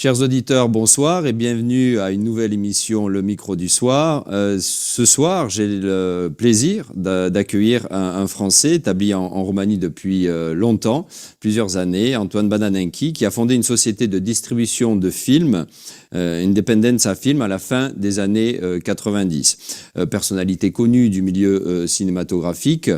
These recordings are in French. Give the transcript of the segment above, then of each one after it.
Chers auditeurs, bonsoir et bienvenue à une nouvelle émission Le Micro du Soir. Ce soir, j'ai le plaisir d'accueillir un Français établi en Roumanie depuis longtemps, plusieurs années, Antoine Bănănenchi, qui a fondé une société de distribution de films, Independența Film, à la fin des années 90. Personnalité connue du milieu cinématographique,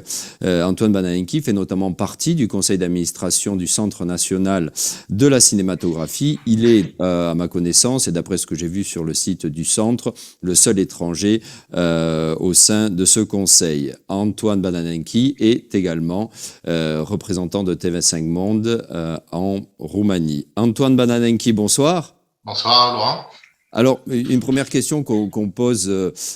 Antoine Bănănenchi fait notamment partie du conseil d'administration du Centre national de la cinématographie. Il est, à ma connaissance, et d'après ce que j'ai vu sur le site du centre, le seul étranger au sein de ce conseil. Antoine Bănănenchi est également représentant de TV5 Monde en Roumanie. Antoine Bănănenchi, bonsoir. Bonsoir Laurent. Alors, une première question qu'on pose,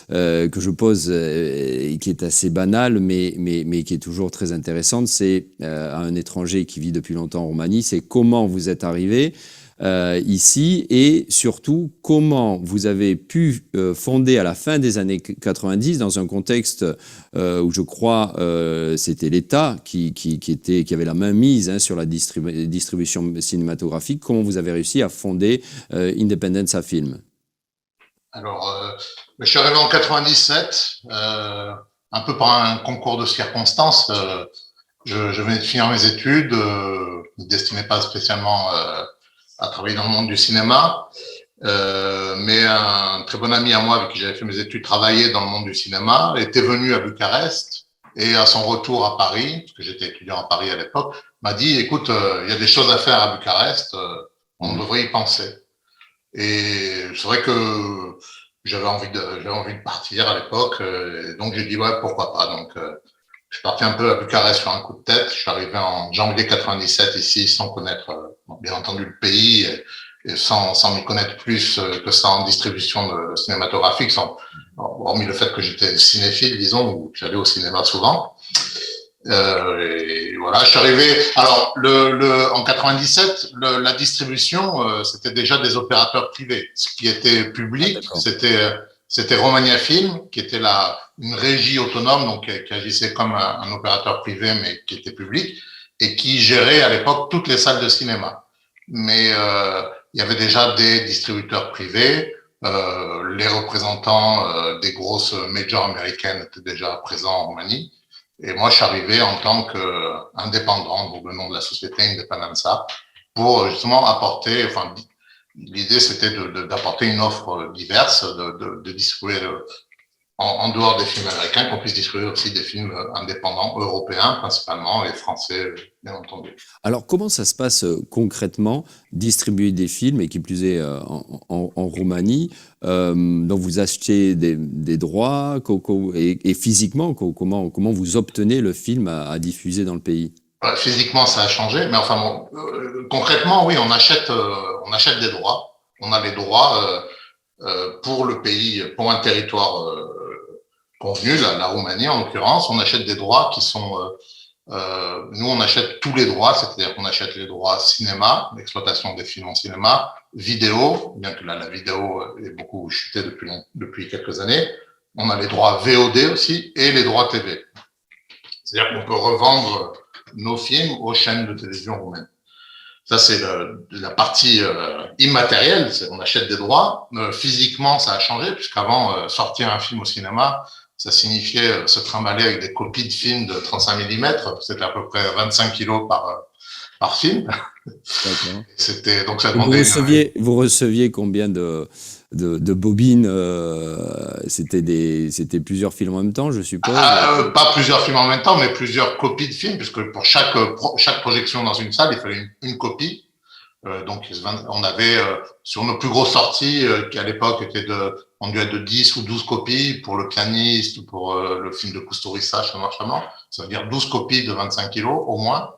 que je pose, qui est assez banale, mais qui est toujours très intéressante, c'est à un étranger qui vit depuis longtemps en Roumanie, c'est comment vous êtes arrivé ici et surtout comment vous avez pu fonder à la fin des années 90 dans un contexte où je crois c'était l'État qui avait la main mise sur la distribution cinématographique. Comment vous avez réussi à fonder Independența Film? Alors, je suis arrivé en 97, un peu par un concours de circonstances. Je venais de finir mes études, ne destinais pas spécialement à travailler dans le monde du cinéma, mais un très bon ami à moi avec qui j'avais fait mes études travaillait dans le monde du cinéma, était venu à Bucarest et à son retour à Paris, parce que j'étais étudiant à Paris à l'époque, m'a dit « Écoute, il y a des choses à faire à Bucarest, on devrait y penser ». Et c'est vrai que j'avais envie de partir à l'époque, donc j'ai dit ouais, pourquoi pas. Donc je suis parti un peu à Bucarest sur un coup de tête. Je suis arrivé en janvier 97 ici sans connaître bien entendu le pays et sans m'y connaître plus que ça en distribution cinématographique, hormis le fait que j'étais cinéphile, disons, ou que j'allais au cinéma souvent. Et voilà, je suis arrivé. Alors, en 97, la distribution, c'était déjà des opérateurs privés. Ce qui était public, c'était Romania Film, qui était une régie autonome, donc qui agissait comme un opérateur privé, mais qui était public, et qui gérait à l'époque toutes les salles de cinéma. Mais il y avait déjà des distributeurs privés. Les représentants des grosses majors américaines étaient déjà présents en Roumanie. Et moi, je suis arrivé en tant qu'indépendant, donc le nom de la société Independența, pour justement apporter, enfin, l'idée c'était d'apporter une offre diverse, de distribuer en dehors des films américains, qu'on puisse distribuer aussi des films indépendants, européens principalement, et français, bien entendu. Alors, comment ça se passe concrètement, distribuer des films, et qui plus est en Roumanie, donc vous achetez des droits, et physiquement, comment vous obtenez le film à diffuser dans le pays? Physiquement, ça a changé, mais enfin bon, concrètement, oui, on achète des droits. On a les droits pour le pays, pour un territoire convenu, la Roumanie en l'occurrence. On achète des droits qui sont nous, on achète tous les droits, c'est-à-dire qu'on achète les droits cinéma, l'exploitation des films en cinéma, vidéo, bien que là, la vidéo est beaucoup chuté depuis quelques années. On a les droits VOD aussi et les droits TV. C'est-à-dire qu'on peut revendre nos films aux chaînes de télévision roumaines. Ça, c'est la partie immatérielle, on achète des droits. Physiquement, ça a changé, puisqu'avant, sortir un film au cinéma, ça signifiait se trimballer avec des copies de films de 35 mm. C'était à peu près 25 kilos par film. C'était, donc ça demandait vous receviez combien de bobines? C'était plusieurs films en même temps, je suppose? Pas plusieurs films en même temps, mais plusieurs copies de films, puisque pour chaque projection dans une salle, il fallait une copie. Donc, on avait, sur nos plus grosses sorties, qui à l'époque étaient on devait être de 10 ou 12 copies pour le pianiste, pour le film de Kusturica, ça veut dire 12 copies de 25 kilos, au moins.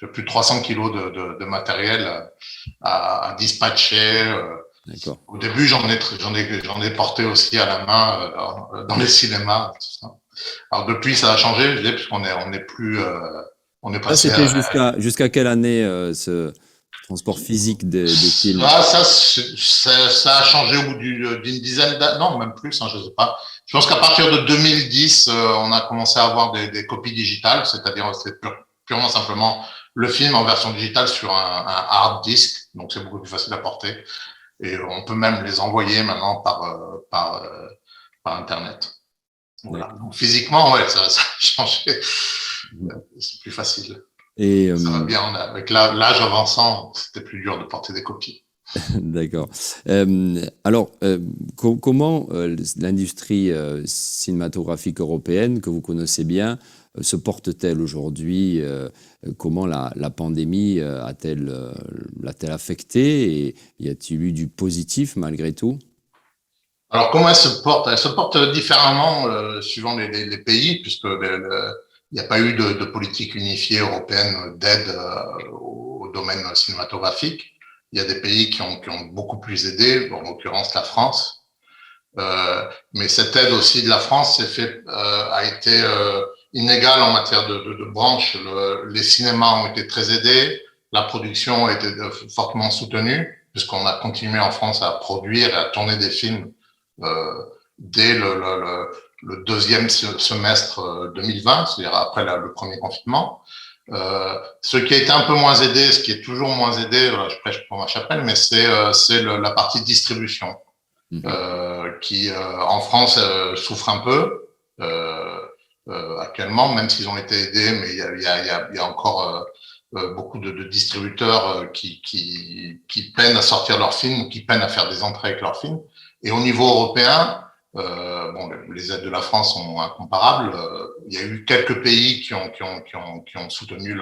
J'ai plus de 300 kilos de matériel à dispatcher. Au début, j'en ai porté aussi à la main dans les cinémas. Tout ça. Alors depuis, ça a changé, puisqu'on est plus, on est passé. C'était jusqu'à quelle année ce transport physique des films? Ça a changé au bout d'une dizaine d'années, non, même plus, hein, je sais pas. Je pense qu'à partir de 2010, on a commencé à avoir des copies digitales, c'est-à-dire c'est purement simplement le film en version digitale sur un hard disk. donc c'est beaucoup plus facile à porter. Et on peut même les envoyer maintenant par Internet. Voilà. Donc, physiquement, ouais, ça a changé. C'est plus facile. Et, ça va bien. Avec l'âge avançant, c'était plus dur de porter des copies. D'accord. Alors, comment l'industrie cinématographique européenne, que vous connaissez bien, se porte-t-elle aujourd'hui? Comment la pandémie l'a-t-elle affectée? Et y a-t-il eu du positif malgré tout? Alors, comment elle se porte? Elle se porte différemment suivant les pays, puisque il n'y a pas eu de politique unifiée européenne d'aide au domaine cinématographique. Il y a des pays qui ont beaucoup plus aidé, en l'occurrence la France. Mais cette aide aussi de la France a été inégale en matière de branches. Les cinémas ont été très aidés, la production a été fortement soutenue, puisqu'on a continué en France à produire et à tourner des films dès le deuxième semestre 2020, c'est-à-dire après le premier confinement. Ce qui a été un peu moins aidé, ce qui est toujours moins aidé, je prêche pour ma chapelle, mais c'est la partie distribution, qui en France souffre un peu actuellement, même s'ils ont été aidés, mais il y a encore beaucoup de distributeurs qui peinent à sortir leurs films, qui peinent à faire des entrées avec leurs films. Et au niveau européen, les aides de la France sont incomparables. Il y a eu quelques pays qui ont soutenu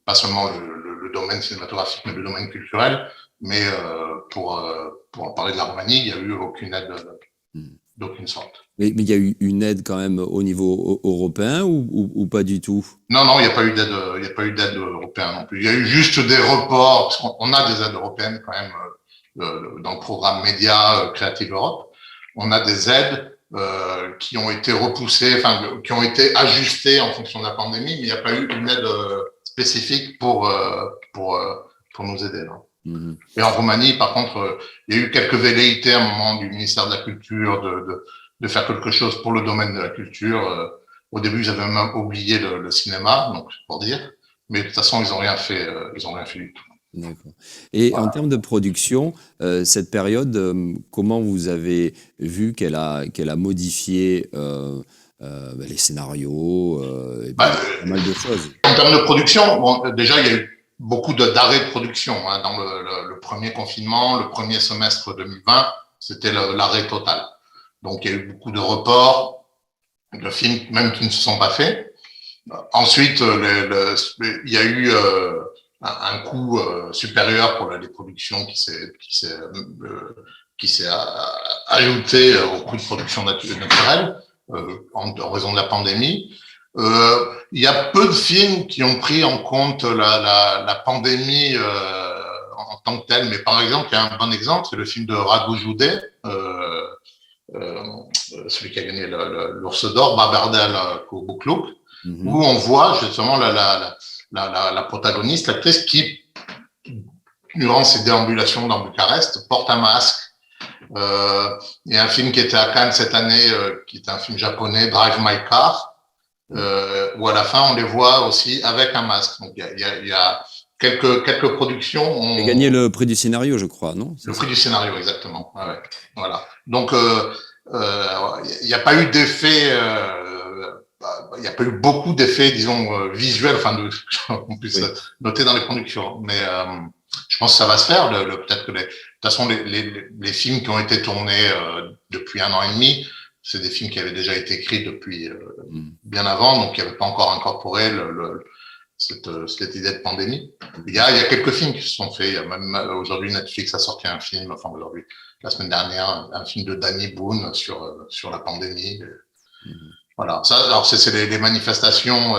pas seulement le domaine cinématographique, mais le domaine culturel. Mais pour en parler de la Roumanie, il n'y a eu aucune aide d'aucune sorte. Mais il y a eu une aide quand même au niveau européen ou pas du tout? Non, il n'y a pas eu d'aide, il n'y a pas eu d'aide européenne non plus. Il y a eu juste des reports, parce qu'on a des aides européennes quand même dans le programme Média Creative Europe. On a des aides qui ont été repoussées, qui ont été ajustées en fonction de la pandémie, mais il n'y a pas eu une aide spécifique pour nous aider. Non. Et en Roumanie, par contre, il y a eu quelques velléités à un moment du ministère de la Culture de faire quelque chose pour le domaine de la culture. Au début, ils avaient même oublié le cinéma, donc pour dire. Mais de toute façon, ils n'ont rien fait. Ils ont rien fait du tout. D'accord. Et voilà. En termes de production, cette période, comment vous avez vu qu'elle a modifié les scénarios et pas mal de choses? En termes de production, déjà, il y a eu beaucoup d'arrêts de production. Dans le premier confinement, le premier semestre 2020, c'était l'arrêt total. Donc, il y a eu beaucoup de reports, de films même qui ne se sont pas faits. Ensuite, il y a eu un coût supérieur pour les productions qui s'est ajouté au coût de production naturelle en raison de la pandémie. Il y a peu de films qui ont pris en compte la pandémie en tant que telle, mais par exemple, il y a un bon exemple, c'est le film de Raghu Jude, celui qui a gagné l'Ours d'Or, Babardel Bouklouk, où on voit justement la protagoniste, l'actrice, qui, durant ses déambulations dans Bucarest, porte un masque. Il y a un film qui était à Cannes cette année, qui est un film japonais, Drive My Car, où à la fin, on les voit aussi avec un masque. Donc, il y a quelques productions. Il a gagné le prix du scénario, je crois, non? Le prix du scénario, exactement. Ouais. Voilà. Donc, il n'y a pas eu d'effet... il n'y a pas eu beaucoup d'effets, disons, visuels, qu'on puisse noter dans les productions. Mais je pense que ça va se faire. Peut-être que de toute façon, les films qui ont été tournés depuis 1 an et demi, c'est des films qui avaient déjà été écrits depuis bien avant, donc qui n'avaient pas encore incorporé cette idée de pandémie. Il y a quelques films qui se sont faits. Il y a même aujourd'hui Netflix a sorti un film, aujourd'hui, la semaine dernière, un film de Danny Boone sur la pandémie. Voilà. Ça, alors c'est les manifestations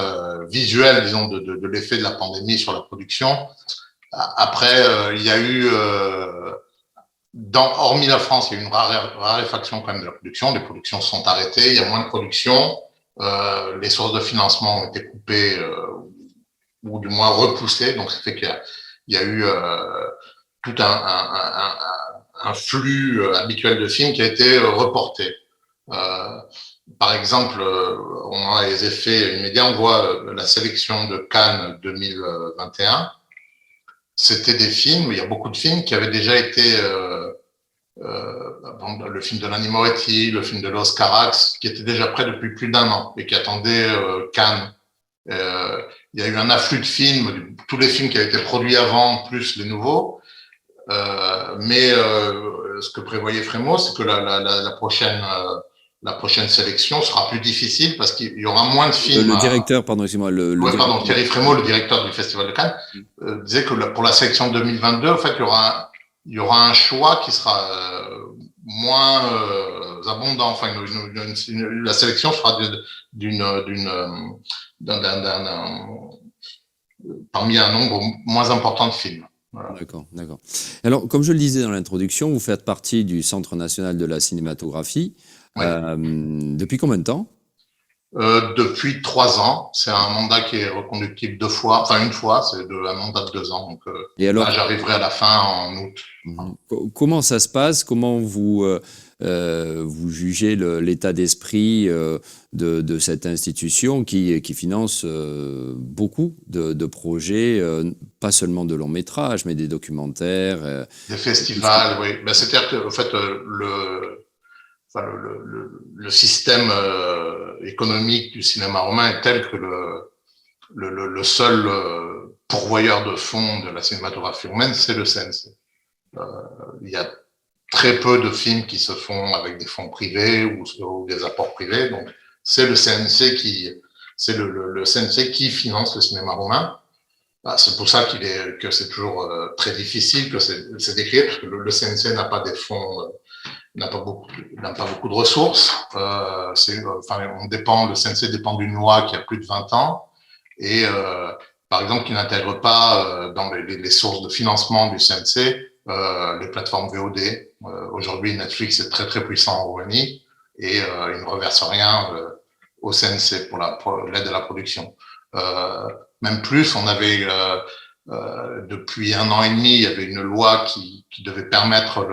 visuelles, disons, de l'effet de la pandémie sur la production. Après, il y a eu, hormis la France, il y a eu une raréfaction quand même de la production. Les productions sont arrêtées, il y a moins de production. Les sources de financement ont été coupées ou du moins repoussées. Donc, ça fait qu'il y a eu tout un flux habituel de films qui a été reporté. Par exemple, on a les effets immédiats. On voit la sélection de Cannes 2021. c'était des films, il y a beaucoup de films qui avaient déjà été, le film de Nanni Moretti, le film de Los Carax, qui étaient déjà prêts depuis plus d'1 an et qui attendaient Cannes. Il y a eu un afflux de films, tous les films qui avaient été produits avant, plus les nouveaux. Mais ce que prévoyait Frémaux, c'est que la prochaine sélection sera plus difficile parce qu'il y aura moins de films. Le directeur, pardon, excusez-moi. Thierry Frémaux, le directeur du Festival de Cannes, disait que pour la sélection 2022, en fait, il y aura un choix qui sera moins abondant. Enfin, la sélection sera parmi un nombre moins important de films. Voilà. D'accord. Alors, comme je le disais dans l'introduction, vous faites partie du Centre national de la cinématographie. Oui. Depuis combien de temps? Depuis 3 ans. C'est un mandat qui est reconductible une fois, c'est un mandat de 2 ans. Donc, et alors, là, j'arriverai à la fin en août. Comment ça se passe? Comment vous jugez l'état d'esprit de cette institution qui finance beaucoup de projets, pas seulement de longs métrages, mais des documentaires, des festivals, oui. Ben, c'est-à-dire que, en fait, le système économique du cinéma roumain est tel que le seul pourvoyeur de fonds de la cinématographie roumaine, c'est le CNC. Il y a très peu de films qui se font avec des fonds privés ou des apports privés. Donc, c'est le CNC le CNC qui finance le cinéma roumain. C'est pour ça que c'est toujours très difficile que c'est décrire, parce que le CNC n'a pas des fonds, n'a pas beaucoup de ressources. Le CNC dépend d'une loi qui a plus de 20 ans et, par exemple, qui n'intègre pas dans les sources de financement du CNC les plateformes VOD. Aujourd'hui, Netflix est très très puissant en Roumanie et il ne reverse rien au CNC pour l'aide à la production. Même plus, on avait depuis 1 an et demi, il y avait une loi qui devait permettre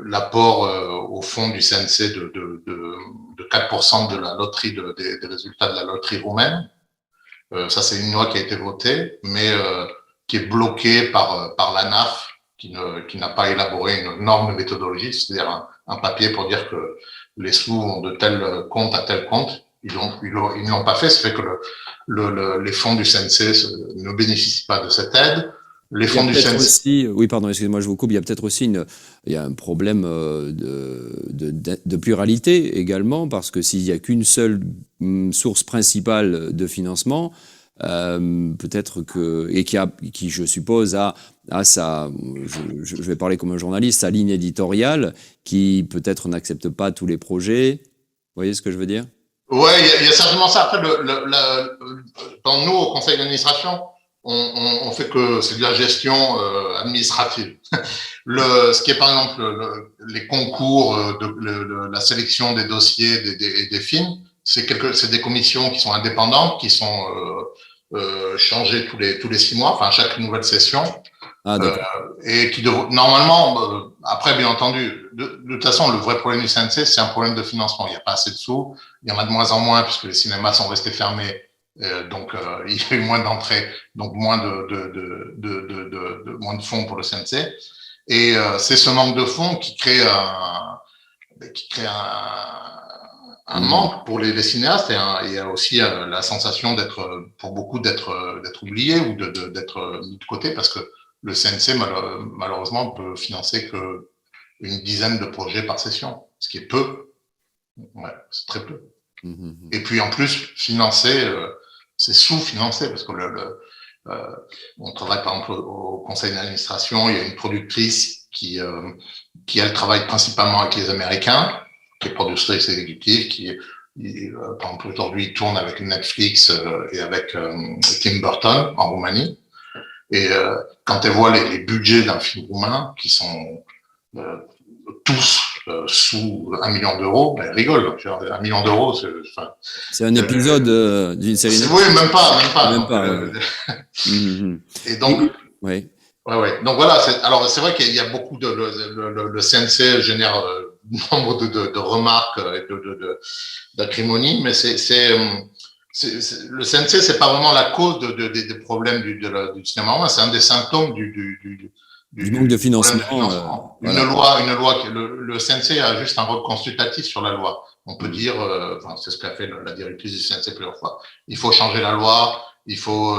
l'apport au fond du CNC de 4% de la loterie, des résultats de la loterie roumaine. Ça, c'est une loi qui a été votée, mais qui est bloquée par l'ANAF, qui n'a pas élaboré une norme de méthodologie, c'est-à-dire un papier pour dire que les sous vont de tel compte à tel compte. Ils ne l'ont pas fait, ça fait que les fonds du CNC ne bénéficient pas de cette aide. Les fonds du CNC... aussi, oui, pardon, excusez-moi, je vous coupe. Il y a peut-être aussi il y a un problème de pluralité également, parce que s'il n'y a qu'une seule source principale de financement, peut-être qui, je suppose, a sa, je vais parler comme un journaliste, sa ligne éditoriale, qui peut-être n'accepte pas tous les projets. Vous voyez ce que je veux dire? Oui, il y a certainement ça. Après, dans nous, au conseil d'administration, on fait que c'est de la gestion administrative. Ce qui est par exemple les concours, la sélection des dossiers des films, c'est des commissions qui sont indépendantes, qui sont changées tous les 6 mois, enfin chaque nouvelle session. Et qui normalement, après bien entendu, de toute façon, le vrai problème du CNC, c'est un problème de financement. Il n'y a pas assez de sous, il y en a de moins en moins puisque les cinémas sont restés fermés. Donc, il y a eu moins d'entrées, donc moins moins de fonds pour le CNC. Et c'est ce manque de fonds qui crée un manque pour les cinéastes. Et il y a aussi la sensation pour beaucoup d'être oublié ou d'être mis de côté, parce que le CNC, malheureusement, peut financer que une dizaine de projets par session, ce qui est peu. Ouais, c'est très peu. Et puis, en plus, c'est sous-financé, parce que on travaille par exemple au conseil d'administration, il y a une productrice qui elle travaille principalement avec les Américains, qui est productrice exécutive, par exemple aujourd'hui tourne avec Netflix et avec Tim Burton en Roumanie. Et quand elle voit les budgets d'un film roumain qui sont tous sous 1 million d'euros, elle rigole. 1 million d'euros, c'est un épisode d'une série. Oui, même pas. Et donc, oui. Ouais. Donc voilà. Alors c'est vrai qu'il y a beaucoup le CNC génère nombre de remarques et d'acrimonies, mais c'est le CNC, c'est pas vraiment la cause des problèmes du cinéma roumain, c'est un des symptômes Du manque de problème de financement. financement. Une loi, le CNC a juste un rôle consultatif sur la loi. On peut dire, c'est ce qu'a fait la directrice du CNC plusieurs fois. Il faut changer la loi, il faut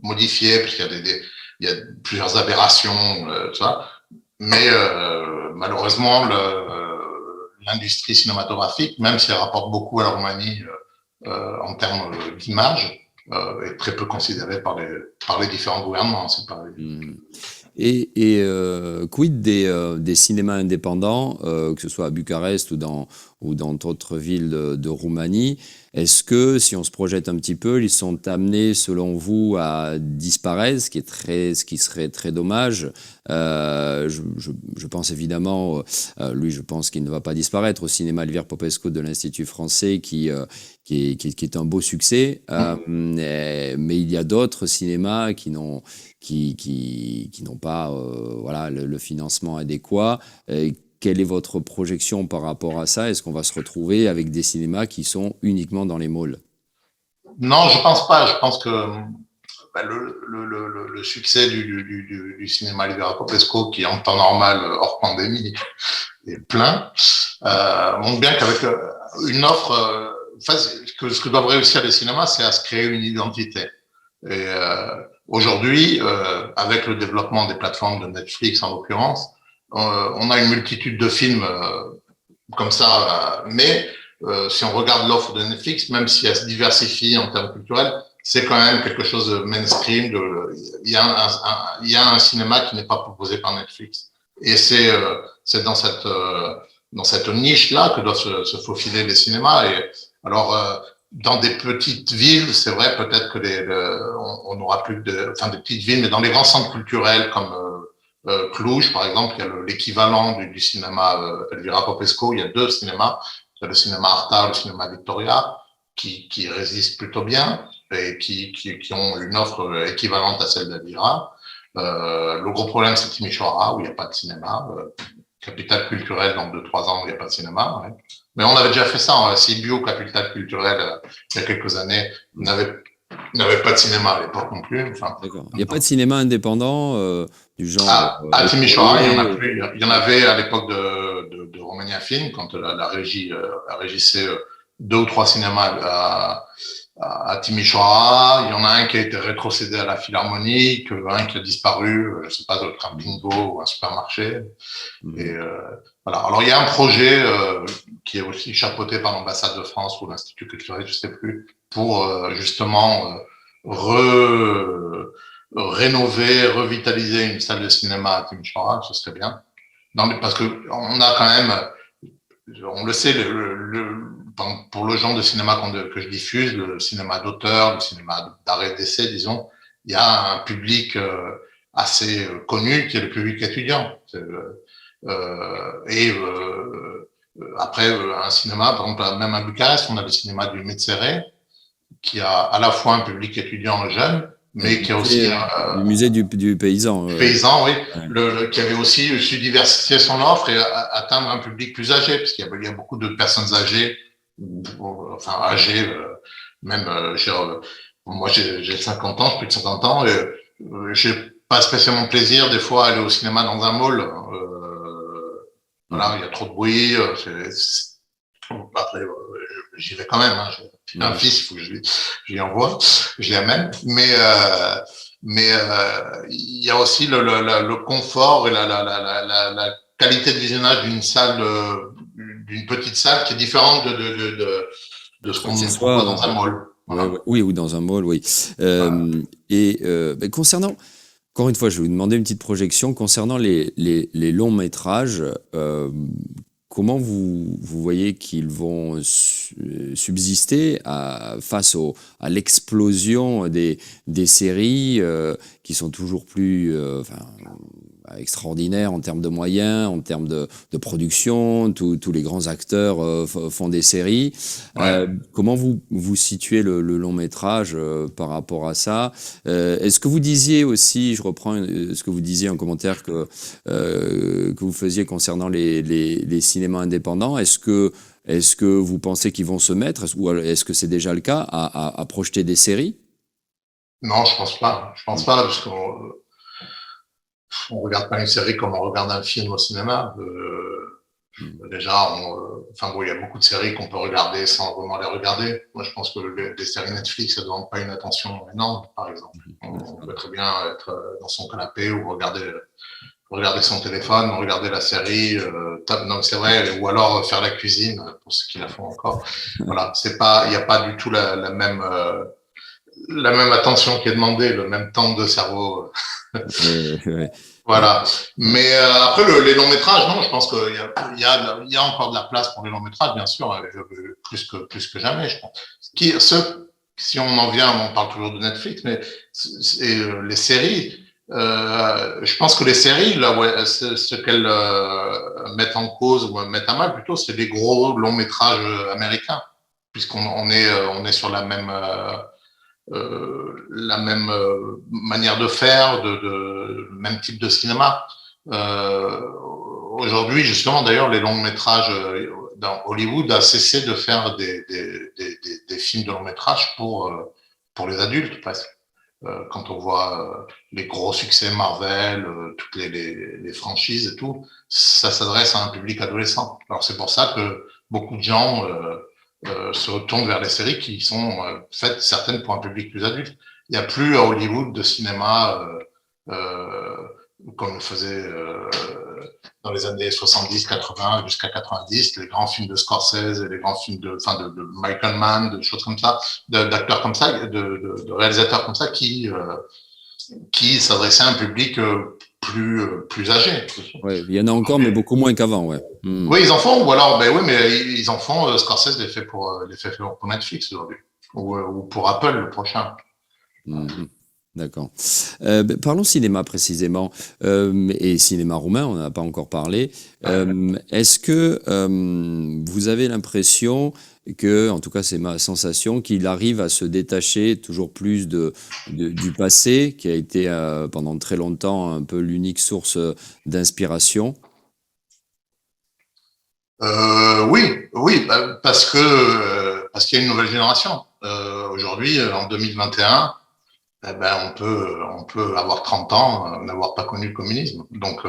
modifier, parce qu'il y a il y a plusieurs aberrations, tu vois. Mais malheureusement, l'industrie cinématographique, même si elle rapporte beaucoup à la Roumanie en termes d'image, est très peu considérée par les différents gouvernements. C'est pas... Et quid des cinémas indépendants, que ce soit à Bucarest ou dans d'autres villes de Roumanie? Est-ce que, si on se projette un petit peu, ils sont amenés, selon vous, à disparaître, ce qui serait très dommage? Je pense évidemment, lui, je pense qu'il ne va pas disparaître, au cinéma Elvire Popescu de l'Institut français, qui est un beau succès. Mais il y a d'autres cinémas qui n'ont pas voilà, le financement adéquat. Quelle est votre projection par rapport à ça? Est-ce qu'on va se retrouver avec des cinémas qui sont uniquement dans les malls? Non, je pense pas. Je pense que le succès du cinéma Elvira Popescu, qui en temps normal, hors pandémie, est plein, montre bien qu'avec une offre, ce que doivent réussir les cinémas, c'est à se créer une identité. Et aujourd'hui, avec le développement des plateformes de Netflix en l'occurrence, on a une multitude de films comme ça, mais si on regarde l'offre de Netflix, même si elle se diversifie en termes culturels, c'est quand même quelque chose de mainstream. Il y a un cinéma qui n'est pas proposé par Netflix. Et c'est dans cette niche-là que doivent se faufiler les cinémas. Et alors, dans des petites villes, c'est vrai, peut-être que on n'aura plus des petites villes, mais dans les grands centres culturels comme Cluj, par exemple, il y a l'équivalent du cinéma Elvira Popescu. Il y a deux cinémas. Il y a le cinéma Arta, le cinéma Victoria, qui résistent plutôt bien et qui ont une offre équivalente à celle d'Elvira. Le gros problème, c'est Timișoara, où il n'y a pas de cinéma. Capitale culturelle, dans 2-3 ans, il n'y a pas de cinéma. Ouais. Mais on avait déjà fait ça en Sibiu, capitale culturelle, il y a quelques années. On n'avait pas de cinéma à l'époque non plus. Enfin, d'accord. Il n'y a pas de cinéma indépendant du genre. À Timișoara, il y en a plus. Il y en avait à l'époque de Romania Film, quand la régie régissait 2 ou 3 cinémas à Timișoara. Il y en a un qui a été rétrocédé à la Philharmonique, un qui a disparu, je ne sais pas, d'autre, un bingo ou un supermarché. Et voilà. Alors il y a un projet qui est aussi chapeauté par l'ambassade de France ou l'Institut culturel, je ne sais plus, pour justement rénover, revitaliser une salle de cinéma à Timișoara, ce serait bien. Parce que on a quand même, on le sait, pour le genre de cinéma que je diffuse, le cinéma d'auteur, le cinéma d'arrêt d'essai, disons, il y a un public assez connu qui est le public étudiant. Après, un cinéma, par exemple, même à Bucarest, on a le cinéma du Metzere, qui a à la fois un public étudiant jeune, mais qui a aussi le musée du paysan. Paysan, oui, qui avait aussi su diversifier son offre et atteindre un public plus âgé, parce qu'il y a beaucoup de personnes âgées, enfin âgées, même, moi j'ai 50 ans, plus de 50 ans, et j'ai pas spécialement plaisir des fois à aller au cinéma dans un mall. Voilà, il y a trop de bruit. Après, j'y vais quand même. Hein. J'ai un fils, il faut que je lui envoie, je l'y amène. Mais il y a aussi le confort et la qualité de visionnage d'une petite salle qui est différente de ce qu'on propose dans un mall. Voilà. Oui, ou dans un mall, oui. Concernant, encore une fois, je vais vous demander une petite projection concernant les longs métrages. Comment vous voyez qu'ils vont subsister face à l'explosion des séries qui sont toujours plus extraordinaire en termes de moyens, en termes de production. Tous les grands acteurs font des séries. Ouais. Comment vous situez le long métrage par rapport à ça? Est-ce que vous disiez aussi, je reprends ce que vous disiez en commentaire que vous faisiez concernant les cinémas indépendants, est-ce que vous pensez qu'ils vont se mettre, ou est-ce que c'est déjà le cas, à projeter des séries? Non, je pense pas. Je pense pas, parce qu'on regarde pas une série comme on regarde un film au cinéma. Déjà, enfin bon, il y a beaucoup de séries qu'on peut regarder sans vraiment les regarder. Moi, je pense que les séries Netflix, ça ne demande pas une attention énorme, par exemple. On peut très bien être dans son canapé ou regarder son téléphone, regarder la série, non, c'est vrai, ou alors faire la cuisine, pour ceux qui la font encore. Voilà, c'est pas, il n'y a pas du tout la même attention qui est demandée, le même temps de cerveau. Ouais. Voilà. Mais après, les longs métrages, non, je pense qu'il y a encore de la place pour les longs métrages, bien sûr, plus que jamais, je pense. Si on en vient, on parle toujours de Netflix, mais les séries, je pense que les séries, là, ouais, ce qu'elles mettent en cause ou mettent à mal plutôt, c'est des gros longs métrages américains, puisqu'on est sur la même manière de faire, même type de cinéma. Aujourd'hui, justement, d'ailleurs, les longs métrages dans Hollywood a cessé de faire des films de long métrage pour les adultes, presque. Quand on voit les gros succès Marvel, toutes les franchises et tout, ça s'adresse à un public adolescent. Alors c'est pour ça que beaucoup de gens se retournent vers les séries qui sont faites certaines pour un public plus adulte. Il n'y a plus à Hollywood de cinéma comme on le faisait dans les années 70, 80 jusqu'à 90, les grands films de Scorsese et les grands films de Michael Mann, de choses comme ça, d'acteurs comme ça, de réalisateurs comme ça qui s'adressaient à un public plus âgé. Ouais, il y en a encore, mais beaucoup moins qu'avant, ouais. Oui, ils en font, ou alors, ben oui, mais ils en font. Scorsese les fait pour Netflix aujourd'hui, ou pour Apple le prochain. Mhm. D'accord. Parlons cinéma précisément, et cinéma roumain, on n'en a pas encore parlé. Est-ce que vous avez l'impression que, en tout cas c'est ma sensation, qu'il arrive à se détacher toujours plus du passé, qui a été pendant très longtemps un peu l'unique source d'inspiration? Oui, parce qu'il y a une nouvelle génération. Aujourd'hui, en 2021, eh ben, on peut avoir 30 ans, n'avoir pas connu le communisme. Donc,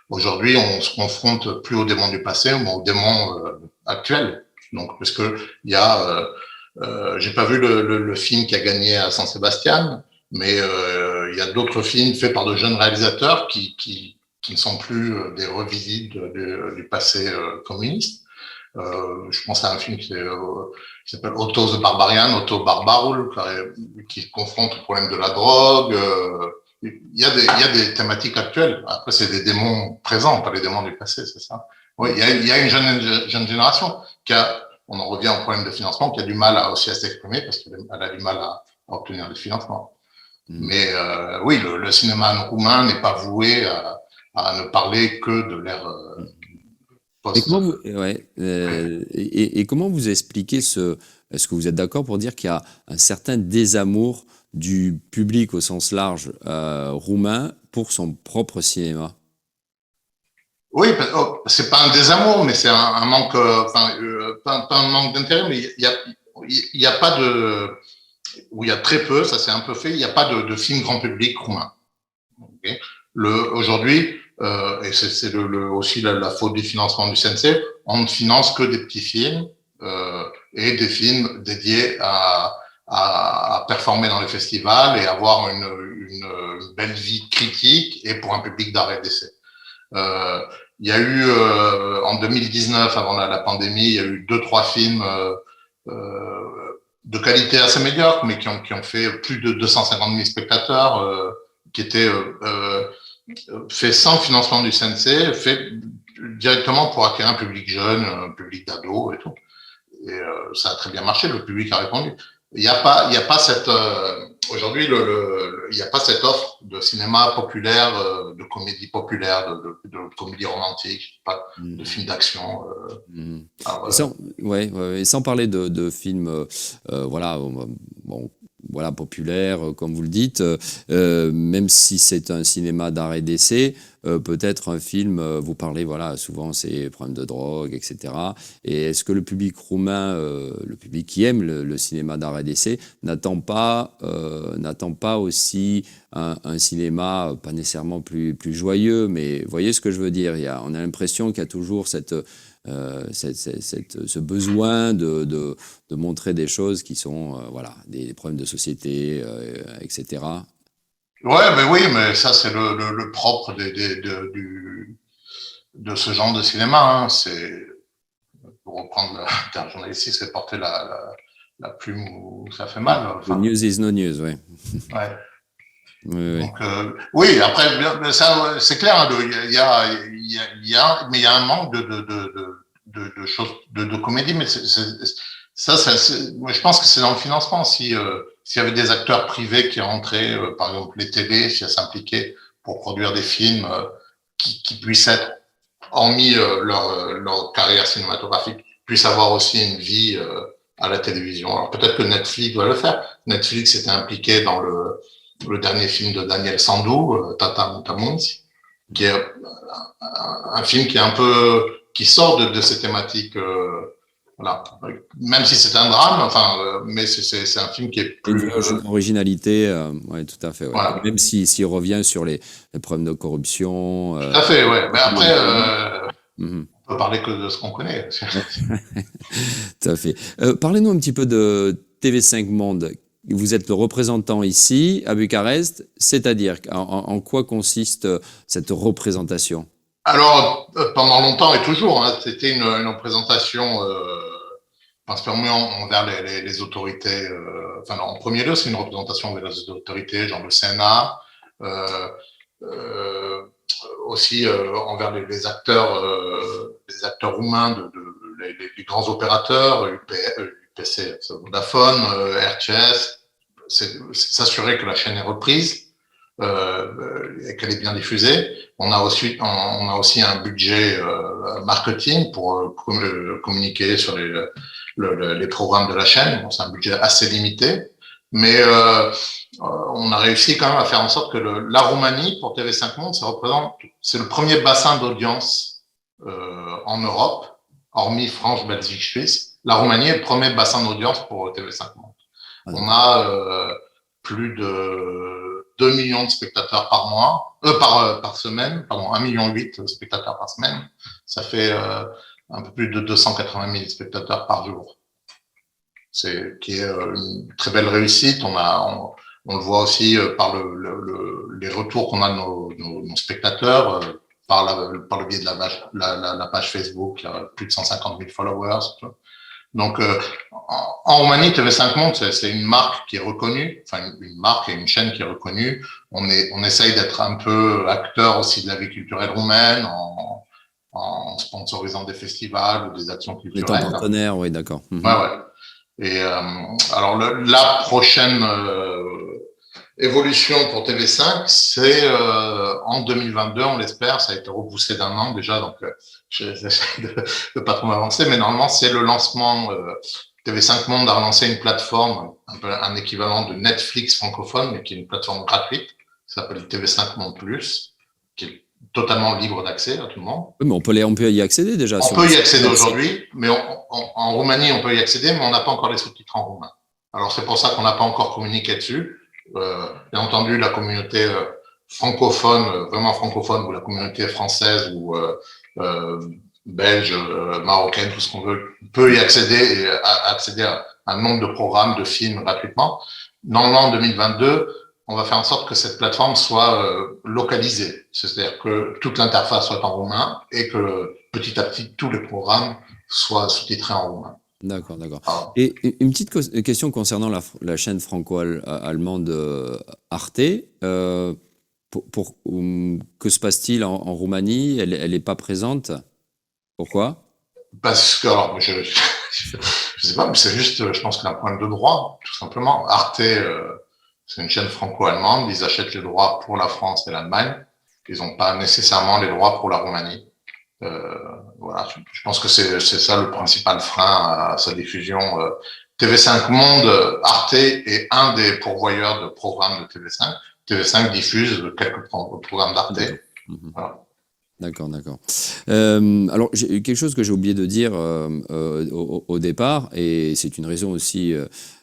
aujourd'hui, on se confronte plus aux démons du passé, mais aux démons actuels. Donc, parce que j'ai pas vu le film qui a gagné à San Sebastian, mais il y a d'autres films faits par de jeunes réalisateurs qui ne sont plus des revisites du passé communiste. Je pense à un film qui s'appelle Otto the Barbarian, Otto Barbarul, qui confronte le problème de la drogue. Il y a des thématiques actuelles. Après, c'est des démons présents, pas les démons du passé, c'est ça. Oui, il y a une jeune génération on en revient au problème de financement, qui a du mal aussi à s'exprimer parce qu'elle a du mal à obtenir des financements. Mais oui, le cinéma roumain n'est pas voué à ne parler que de l'ère Et post. comment et comment vous expliquez est-ce que vous êtes d'accord pour dire qu'il y a un certain désamour du public au sens large roumain pour son propre cinéma? Oui, c'est pas un désamour, mais c'est un manque, pas un manque d'intérêt, mais il y a pas ou il y a très peu, ça c'est un peu fait, il n'y a pas de film grand public roumain. Okay. Aujourd'hui, et c'est aussi la faute du financement du CNC, on ne finance que des petits films et des films dédiés à performer dans les festivals et avoir une belle vie critique et pour un public d'arrêt d'essai. Il y a eu en 2019, avant la pandémie, il y a eu 2-3 films de qualité assez médiocre, mais qui ont fait plus de 250 000 spectateurs, qui étaient faits sans financement du CNC, faits directement pour acquérir un public jeune, un public d'ados et tout. Et ça a très bien marché, le public a répondu. il y a pas cette aujourd'hui il n'y a pas cette offre de cinéma populaire, de comédie populaire, de comédie romantique, pas de Mhm. films d'action. Mhm. Alors, Et sans, ouais, ouais, et sans parler de films, voilà, bon, voilà, populaires, comme vous le dites, même si c'est un cinéma d'art et d'essai, peut-être un film, vous parlez, voilà, souvent c'est problèmes de drogue, etc. Et est-ce que le public roumain, le public qui aime le cinéma d'art et d'essai, n'attend pas aussi un cinéma pas nécessairement plus joyeux, mais vous voyez ce que je veux dire? On a l'impression qu'il y a toujours ce besoin de montrer des choses qui sont voilà, des problèmes de société, etc. ouais, mais oui, mais ça c'est le propre de ce genre de cinéma. Hein. C'est pour reprendre le terme journalistique, c'est porter la plume où ça fait mal. The Enfin, news is no news, oui. ouais. Oui, oui. Donc oui, après ça c'est clair. Hein, mais il y a un manque de choses de comédie. Mais moi, je pense que c'est dans le financement. Si s'il y avait des acteurs privés qui rentraient, par exemple les télés, si elles s'impliquaient pour produire des films qui puissent être, hormis leur carrière cinématographique, puissent avoir aussi une vie à la télévision. Alors peut-être que Netflix doit le faire. Netflix s'était impliqué dans le dernier film de Daniel Sandou, Tata Montamons, qui est un film qui est un peu qui sort de ces thématiques. Voilà. Même si c'est un drame, enfin, mais c'est un film qui est Une plus. vraie originalité, ouais, tout à fait. Ouais. Et Voilà. même s'il revient sur les problèmes de corruption. Tout à fait, ouais. Mais après, Mhm. on peut parler que de ce qu'on connaît. Ouais, tout à fait. Parlez-nous un petit peu de TV5 Monde. Vous êtes le représentant ici, à Bucarest, c'est-à-dire en quoi consiste cette représentation? Alors, pendant longtemps et toujours, hein, c'était une représentation principalement envers les autorités. Enfin, en premier lieu, c'est une représentation envers les autorités, genre le Sénat, euh, euh, aussi envers les acteurs roumains, les grands opérateurs, UPC, Vodafone, RTS, c'est s'assurer que la chaîne est reprise et qu'elle est bien diffusée. On a aussi un budget marketing pour communiquer sur les programmes de la chaîne. Bon, c'est un budget assez limité, mais on a réussi quand même à faire en sorte que la Roumanie, pour TV5 Monde, c'est le premier bassin d'audience en Europe, hormis France, Belgique, Suisse. La Roumanie est le premier bassin d'audience pour TV5 Monde. Ah, On d'accord. a plus de 2 millions de spectateurs par mois, par semaine, pardon, 1,8 million de spectateurs par semaine. Ça fait un peu plus de 280 000 spectateurs par jour. Qui est une très belle réussite. On le voit aussi par les retours qu'on a de nos spectateurs, par le biais de la page Facebook, il y a plus de 150 000 followers. Donc, en Roumanie, TV5 Monde, c'est une marque qui est reconnue, enfin une marque et une chaîne qui est reconnue. On essaye d'être un peu acteur aussi de la vie culturelle roumaine en sponsorisant des festivals ou des actions En étant culturelles. partenaire, oui, d'accord. Ouais, Mhm. ouais. Et alors la prochaine évolution pour TV5, c'est en 2022, on l'espère. Ça a été repoussé d'un an déjà, donc j'essaie de pas trop m'avancer, mais normalement c'est le lancement. TV5 Monde a relancé une plateforme, un peu un équivalent de Netflix francophone, mais qui est une plateforme gratuite, qui s'appelle TV5 Monde Plus, qui est totalement libre d'accès à tout le monde. Oui, mais on peut y accéder déjà On sur le peut y site. accéder aujourd'hui, mais en Roumanie, on peut y accéder, mais on n'a pas encore les sous-titres en roumain. Alors c'est pour ça qu'on n'a pas encore communiqué dessus. Bien entendu, la communauté francophone, vraiment francophone, ou la communauté française ou belge, marocaine, tout ce qu'on veut, peut y accéder et accéder à un nombre de programmes, de films gratuitement. Normalement, en 2022, on va faire en sorte que cette plateforme soit localisée, c'est-à-dire que toute l'interface soit en roumain et que petit à petit tous les programmes soient sous-titrés en roumain. D'accord, d'accord. Alors, Et une petite question concernant la chaîne franco-allemande Arte. Que se passe-t-il en Roumanie? Elle n'est pas présente. Pourquoi? parce que alors, Je sais pas, mais c'est juste, je pense que d'un point de droit, tout simplement. Arte, c'est une chaîne franco-allemande. Ils achètent les droits pour la France et l'Allemagne. Ils n'ont pas nécessairement les droits pour la Roumanie. Voilà, je pense que c'est ça le principal frein à sa diffusion. TV5 Monde, Arte est un des pourvoyeurs de programmes de TV5. TV5 diffuse quelques programmes d'Arte. Voilà. D'accord, d'accord. Alors, quelque chose que j'ai oublié de dire au départ, et c'est une raison aussi,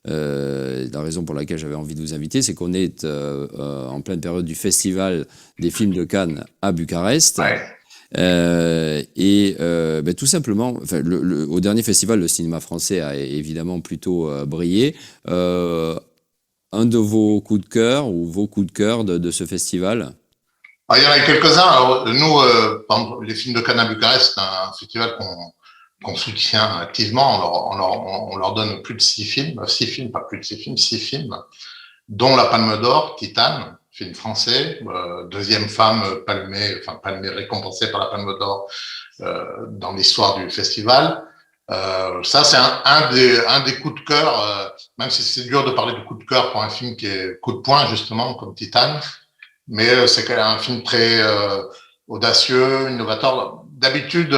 la raison pour laquelle j'avais envie de vous inviter, c'est qu'on est en pleine période du Festival des films de Cannes à Bucarest. Ouais. Tout simplement, enfin, au dernier festival, le cinéma français a évidemment plutôt brillé. Un de vos coups de cœur ou vos coups de cœur de ce festival? Il y en a quelques-uns. Alors, nous, par exemple, les films de Cannes à Bucarest, c'est un festival qu'on soutient activement. On leur donne plus de 6 films, pas plus de 6 films, 6 films, dont la Palme d'Or, Titane, film français, deuxième femme palmée récompensée par la Palme d'Or dans l'histoire du festival. Ça, c'est un des coups de cœur, même si c'est dur de parler de coup de cœur pour un film qui est coup de poing, justement, comme Titane. Mais c'est quand même un film très audacieux, innovateur. D'habitude,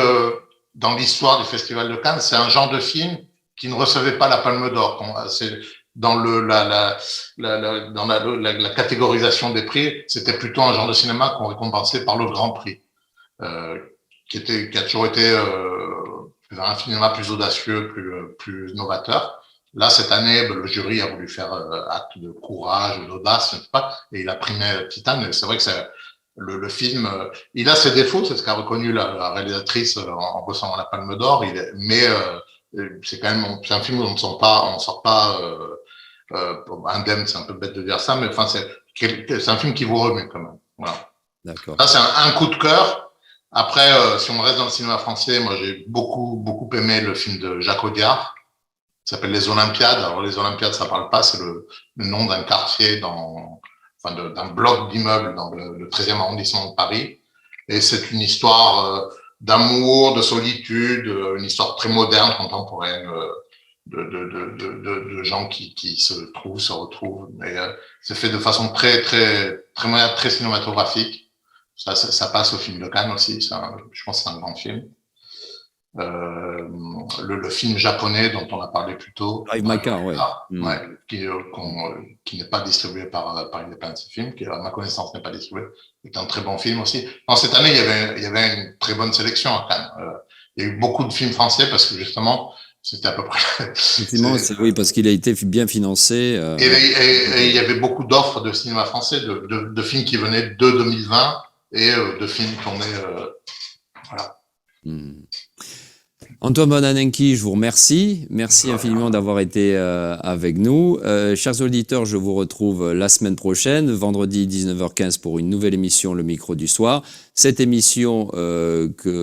dans l'histoire du Festival de Cannes, c'est un genre de film qui ne recevait pas la Palme d'Or. C'est dans la catégorisation des prix, c'était plutôt un genre de cinéma qu'on récompensait par le Grand Prix, qui a toujours été un cinéma plus audacieux, plus novateur. Là, cette année, le jury a voulu faire acte de courage, d'audace, je ne sais pas, et il a primé Titane. C'est vrai que le film, il a ses défauts, c'est ce qu'a reconnu la réalisatrice en recevant la Palme d'Or. Mais c'est quand même, c'est un film où on ne sort pas indemne. C'est un peu bête de dire ça, mais enfin, c'est un film qui vous remet quand même. Voilà. D'accord. Ça, c'est un coup de cœur. Après, si on reste dans le cinéma français, moi, j'ai beaucoup aimé le film de Jacques Audiard. Ça s'appelle Les Olympiades. Alors, les Olympiades, ça parle pas, c'est le nom d'un quartier d'un bloc d'immeubles dans le 13e arrondissement de Paris. Et c'est une histoire d'amour, de solitude, une histoire très moderne, contemporaine, de gens qui se retrouvent. Mais c'est fait de façon très moderne, très cinématographique. Ça passe au film de Cannes aussi. Je pense que c'est un grand film. Le film japonais dont on a parlé plus tôt, Drive My Car, ouais. Qui n'est pas distribué par Independence Film, qui à ma connaissance n'est pas distribué, est un très bon film aussi. Cette année, il y avait une très bonne sélection à Cannes. Il y a eu beaucoup de films français parce que justement, c'était à peu près. Effectivement, oui, parce qu'il a été bien financé. Et il y avait beaucoup d'offres de cinéma français, de films qui venaient de 2020 et de films tournés. Voilà. Antoine Bonanenki, je vous remercie. Merci infiniment d'avoir été avec nous. Chers auditeurs, je vous retrouve la semaine prochaine, vendredi 19h15 pour une nouvelle émission, Le Micro du Soir. Cette émission,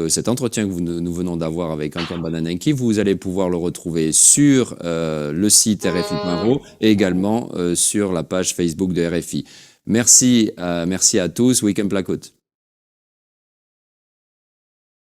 cet entretien que nous venons d'avoir avec Antoine Bonanenki, vous allez pouvoir le retrouver sur le site RFI.ro et également sur la page Facebook de RFI. Merci à tous. Week-end Placote.